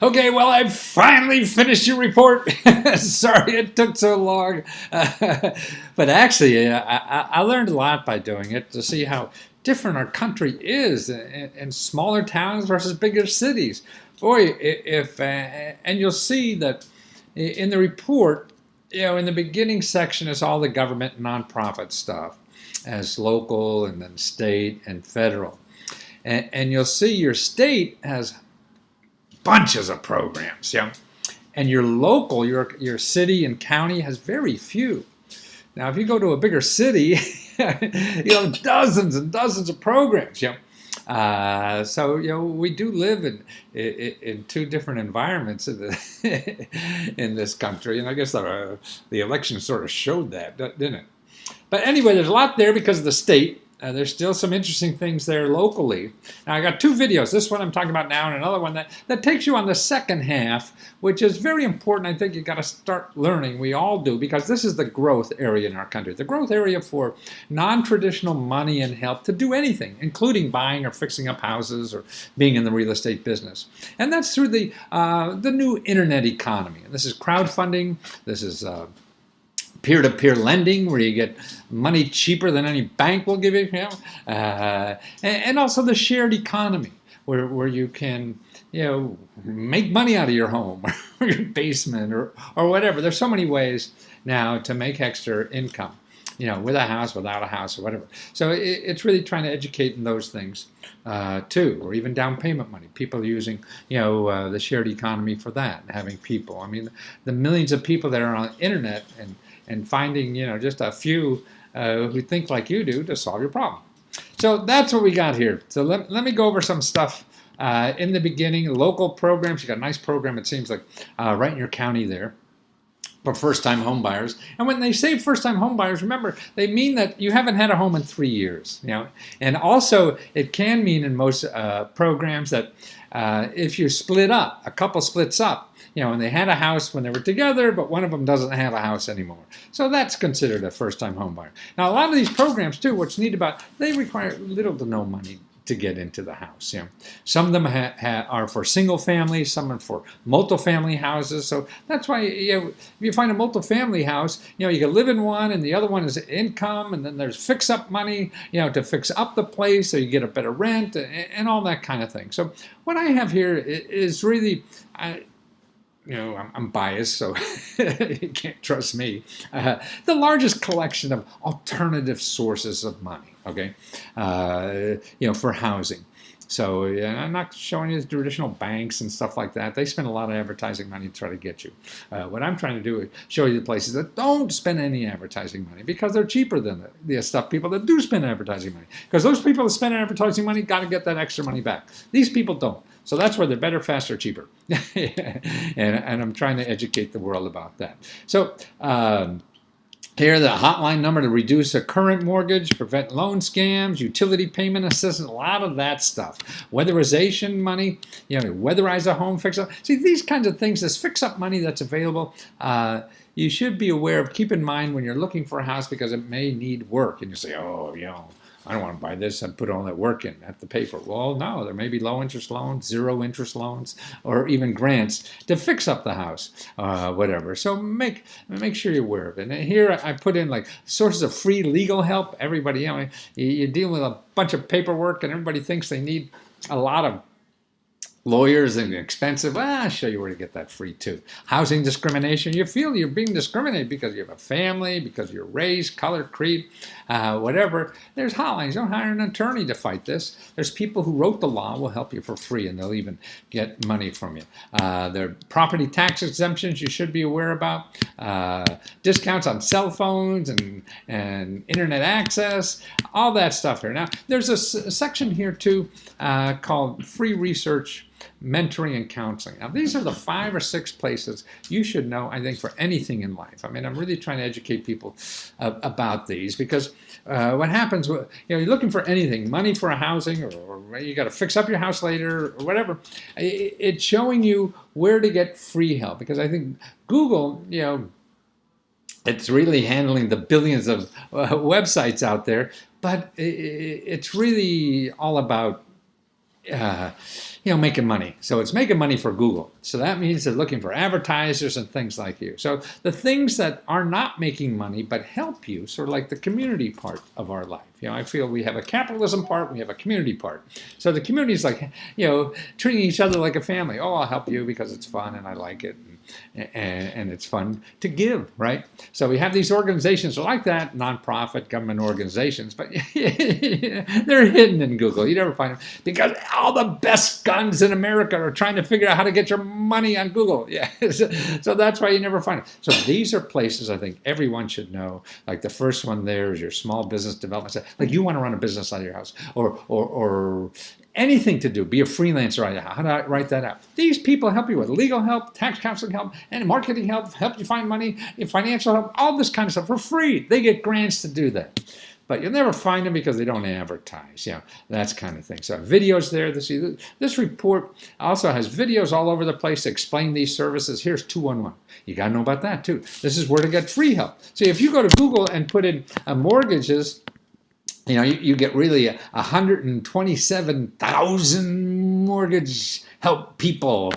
Okay, well, I finally finished your report. Sorry it took so long. But actually, I learned a lot by doing it to see how different our country is in smaller towns versus bigger cities. Boy, if and you'll see that in the report, in the beginning section is all the government nonprofit stuff, as local and then state and federal. And you'll see your state has bunches of programs, and your local, your city and county has very few. Now, if you go to a bigger city, dozens and dozens of programs, so we do live in two different environments in this country, and I guess the election sort of showed that, didn't it? But anyway, there's a lot there because of the state. There's still some interesting things there locally. Now, I got two videos. This one I'm talking about now, and another one that takes you on the second half, which is very important. I think you got to start learning. We all do, because this is the growth area in our country. The growth area for non-traditional money and help to do anything, including buying or fixing up houses or being in the real estate business. And that's through the new internet economy. And this is crowdfunding. This is peer-to-peer lending, where you get money cheaper than any bank will give you, and also the shared economy, where you can make money out of your home or your basement or whatever. There's so many ways now to make extra income, with a house, without a house, or whatever. So it's really trying to educate in those things too, or even down payment money. People using the shared economy for that, having people. I mean, the millions of people that are on the internet and finding just a few who think like you do to solve your problem. So that's what we got here. So let me go over some stuff in the beginning. Local programs. You got a nice program, it seems like, right in your county there for first-time home buyers. And when they say first-time home buyers, remember, they mean that you haven't had a home in 3 years. And also it can mean in most programs that if you split up, a couple splits up, and they had a house when they were together, but one of them doesn't have a house anymore. So that's considered a first-time home buyer. Now, a lot of these programs, too, what's neat about, they require little to no money to get into the house. Some of them are for single families, some are for multifamily houses. So that's why if you find a multifamily house, you can live in one, and the other one is income, and then there's fix-up money, to fix up the place so you get a better rent and all that kind of thing. So what I have here is really, I'm biased, so you can't trust me. The largest collection of alternative sources of money, okay, for housing. So I'm not showing you the traditional banks and stuff like that. They spend a lot of advertising money to try to get you. What I'm trying to do is show you the places that don't spend any advertising money because they're cheaper than the stuff people that do spend advertising money. Because those people that spend advertising money got to get that extra money back. These people don't. So that's where they're better, faster, cheaper. and I'm trying to educate the world about that. So here, the hotline number to reduce a current mortgage, prevent loan scams, utility payment assistance, a lot of that stuff. Weatherization money, weatherize a home, fix up. See, these kinds of things, this fix-up money that's available, you should be aware of. Keep in mind when you're looking for a house because it may need work. And you say, I don't want to buy this and put all that work in. I have to pay for it. Well, no, there may be low interest loans, zero interest loans, or even grants to fix up the house, whatever. So make sure you're aware of it. And here I put in like sources of free legal help. Everybody, you're dealing with a bunch of paperwork, and everybody thinks they need a lot of lawyers and expensive. Well, I'll show you where to get that free too. Housing discrimination. You feel you're being discriminated because you have a family, because of your race, color, creed, whatever. There's hotlines. Don't hire an attorney to fight this. There's people who wrote the law will help you for free, and they'll even get money from you. There are property tax exemptions you should be aware about. Discounts on cell phones and internet access. All that stuff here. Now, there's a section here too called free research, mentoring, and counseling. Now, these are the 5 or 6 places you should know, I think, for anything in life. I mean, I'm really trying to educate people about these because what happens, you're looking for anything, money for a housing, or you got to fix up your house later, or whatever. It's showing you where to get free help because I think Google, it's really handling the billions of websites out there, but it's really all about making money. So it's making money for Google. So that means they're looking for advertisers and things like you. So the things that are not making money but help you, sort of like the community part of our life. I feel we have a capitalism part, we have a community part. So the community is like, treating each other like a family. Oh, I'll help you because it's fun and I like it. And it's fun to give, right? So we have these organizations like that, nonprofit government organizations, but they're hidden in Google. You never find them because all the best guns in America are trying to figure out how to get your money on Google. Yeah, so that's why you never find them. So these are places I think everyone should know. Like the first one there is your small business development. Like you want to run a business out of your house, or anything to do, be a freelancer right now. How do I write that out? These people help you with legal help, tax counseling help, and marketing help you find money, financial help, all this kind of stuff for free. They get grants to do that. But you'll never find them because they don't advertise. That's kind of thing. So videos there. This report also has videos all over the place to explain these services. Here's 211. You got to know about that too. This is where to get free help. See, if you go to Google and put in mortgages, you get really 127,000 mortgage help people.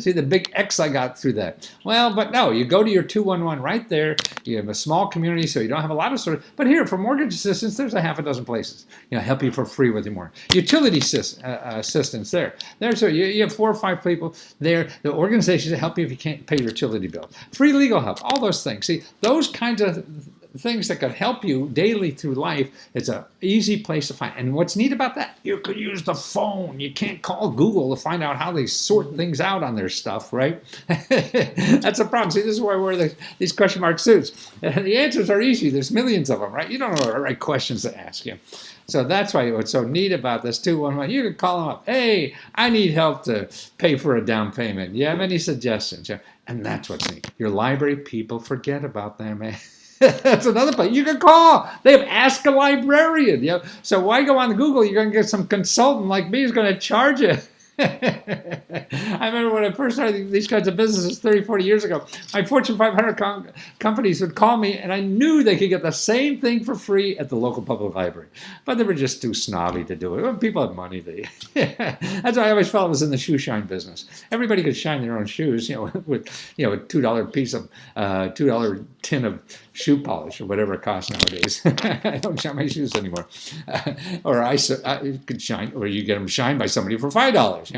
See the big X I got through that. Well, but no, you go to your 211 right there. You have a small community, so you don't have a lot of but here for mortgage assistance, there's a half a dozen places. Help you for free with your mortgage. Utility assistance there. So you have 4 or 5 people there. The organizations that help you if you can't pay your utility bill. Free legal help. All those things. See, those kinds of things that could help you daily through life. It's an easy place to find. And what's neat about that, you could use the phone. You can't call Google to find out how they sort things out on their stuff, right? That's a problem. See, this is why I wear these question mark suits. The answers are easy. There's millions of them, right? You don't know the right questions to ask you. So that's why what's so neat about this 211, you can call them up. Hey, I need help to pay for a down payment. You have any suggestions? And that's what's neat. Your library, people forget about them, man. That's another place you can call. They have Ask a Librarian. So why go on Google? You're going to get some consultant like me who's going to charge you. I remember when I first started these kinds of businesses 30, 40 years ago, my Fortune 500 companies would call me, and I knew they could get the same thing for free at the local public library. But they were just too snobby to do it. When people have money, that's why I always felt it was in the shoe shine business. Everybody could shine their own shoes, with a $2 piece of $2 tin of shoe polish or whatever it costs nowadays. I don't shine my shoes anymore. Or I could shine, or you get them shined by somebody for $5.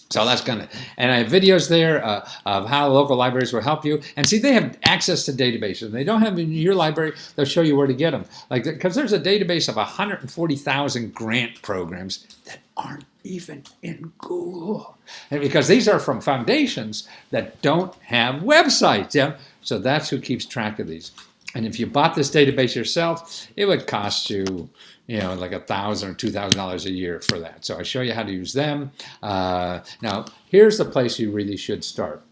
So that's and I have videos there of how local libraries will help you. And see, they have access to databases. If they don't have them in your library, they'll show you where to get them. Because there's a database of 140,000 grant programs that aren't even in Google. And because these are from foundations that don't have websites. So that's who keeps track of these. And if you bought this database yourself, it would cost you, like $1,000 or $2,000 a year for that. So I show you how to use them. Now, here's the place you really should start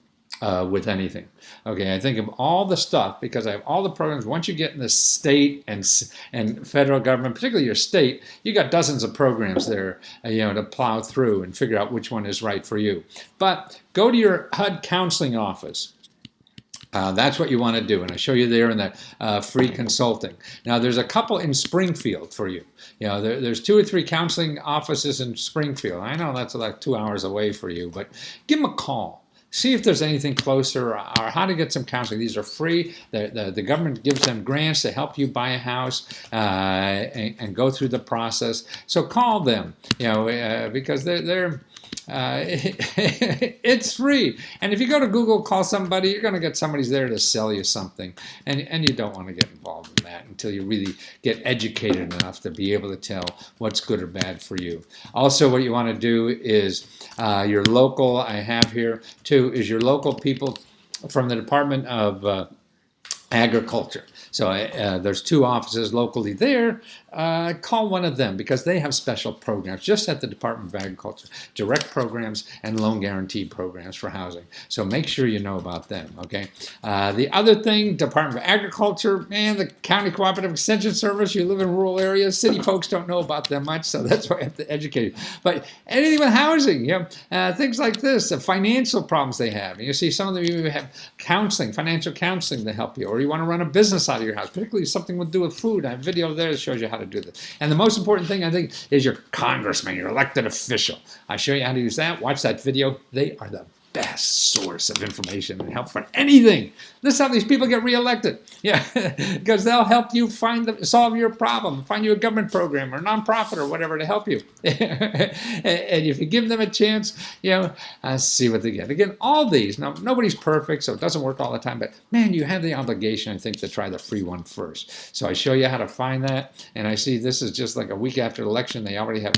with anything. Okay, I think of all the stuff, because I have all the programs. Once you get in the state and federal government, particularly your state, you got dozens of programs there, to plow through and figure out which one is right for you. But go to your HUD counseling office. That's what you want to do, and I show you there in that free consulting. Now, there's a couple in Springfield for you. There's 2 or 3 counseling offices in Springfield. I know that's like 2 hours away for you, but give them a call. See if there's anything closer or how to get some counseling. These are free. The government gives them grants to help you buy a house and go through the process. So call them, because they're it's free. And if you go to Google, call somebody, you're going to get somebody's there to sell you something. And you don't want to get involved in that until you really get educated enough to be able to tell what's good or bad for you. Also, what you want to do is your local, I have here too, is your local people from the Department of Agriculture. So there's 2 offices locally there. Call one of them because they have special programs just at the Department of Agriculture, direct programs and loan guarantee programs for housing. So make sure you know about them, okay? The other thing, Department of Agriculture, man, the County Cooperative Extension Service, you live in rural areas, city folks don't know about them much, so that's why I have to educate you. But anything with housing, things like this, the financial problems they have. You see, some of them even have counseling, financial counseling to help you, or you want to run a business out of your house, particularly something to do with food. I have a video there that shows you how how to do this. And the most important thing, I think, is your congressman, your elected official. I show you how to use that. Watch that video. They are the best source of information and help for anything. This is how these people get reelected. Yeah, because they'll help you solve your problem, find you a government program or nonprofit or whatever to help you. And if you give them a chance, see what they get. Again, all these, now nobody's perfect, so it doesn't work all the time, but man, you have the obligation, I think, to try the free one first. So I show you how to find that, and I see this is just like a week after the election. They already have,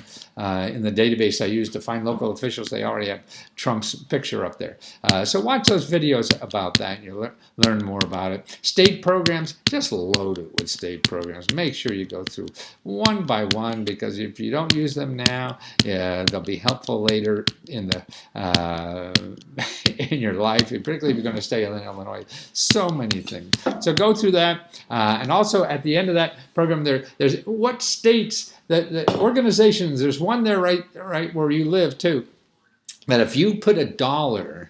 in the database I use to find local officials, they already have Trump's picture up there. So watch those videos about that, and you'll learn more about it. State programs, just load it with state programs. Make sure you go through one by one, because if you don't use them now, they'll be helpful later in the in your life, particularly if you're going to stay in Illinois. So many things. So go through that, and also at the end of that program, there's what states, the organizations. There's one there right where you live too. That if you put $1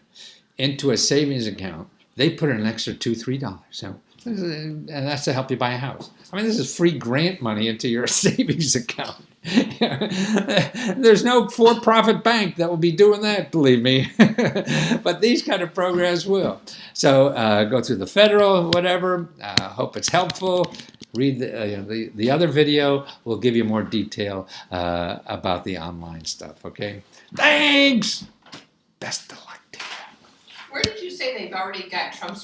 into a savings account, they put in an extra $2-3. So, and that's to help you buy a house. I mean, this is free grant money into your savings account. There's no for-profit bank that will be doing that, believe me. But these kind of programs will. So go through the federal, whatever. Hope it's helpful. Read the other video. Will give you more detail about the online stuff. Okay. Thanks. Best of luck to you. Where did you say they've already got Trump's